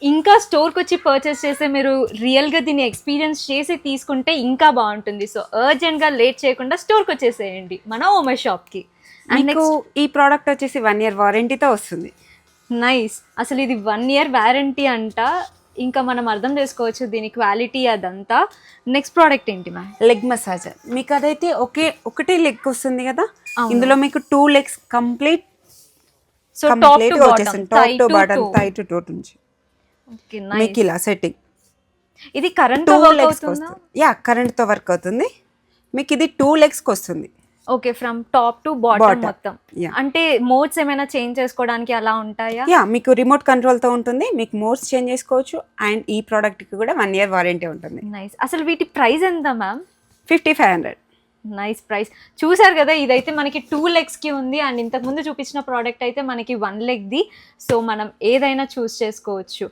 ఇంకా స్టోర్కి వచ్చి పర్చేస్ చేస్తే మీరు రియల్గా దీన్ని ఎక్స్పీరియన్స్ చేసి తీసుకుంటే ఇంకా బాగుంటుంది. సో అర్జెంట్గా లేట్ చేయకుండా స్టోర్కి వచ్చేసేయండి మన ఓమై షాప్కి. అండ్ మీకు ఈ ప్రోడక్ట్ వచ్చేసి 1 year వారంటీతో వస్తుంది. నైస్. అసలు ఇది 1 year వ్యారంటీ అంట. ఇంకా మనం అర్థం చేసుకోవచ్చు దీని క్వాలిటీ అదంతా. నెక్స్ట్ ప్రోడక్ట్ ఏంటి మ్యామ్? Leg massager. మీకు అదైతే ఒకటే లెగ్ వస్తుంది కదా, ఇందులో మీకు 2 legs complete so top to వచ్చేస్తుంది. Top to bottom, thigh to toe నుంచి ఓకే మీకు నైస్. ఇలా సెట్టింగ్ ఇది కరెంట్ 2 వర్క్ legs అవుతుందా? వస్తుంది. యా, కరెంట్ తో వర్క్ అవుతుంది. మీకు ఇది 2 legs వస్తుంది. Okay, from top to bottom Bottom. మొత్తం. Yeah. అంటే మోడ్స్ ఏమైనా చేంజ్ చేసుకోవడానికి అలా ఉంటాయా? యా, మీకు రిమోట్ కంట్రోల్ తో ఉంటుంది. మీకు మోడ్స్ చేంజ్ చేసుకోవచ్చు. అండ్ ఈ ప్రోడక్ట్ కి కూడా 1 year వారంటీ ఉంటుంది. నైస్. అసలు వీటి ప్రైస్ ఎంత మ్యామ్? 5500. Nice price. చూసారు కదా, ఇదైతే మనకి 2 legsకి ఉంది. అండ్ ఇంతకుముందు చూపించిన ప్రోడక్ట్ అయితే మనకి 1 legది. సో మనం ఏదైనా చూస్ చేసుకోవచ్చు.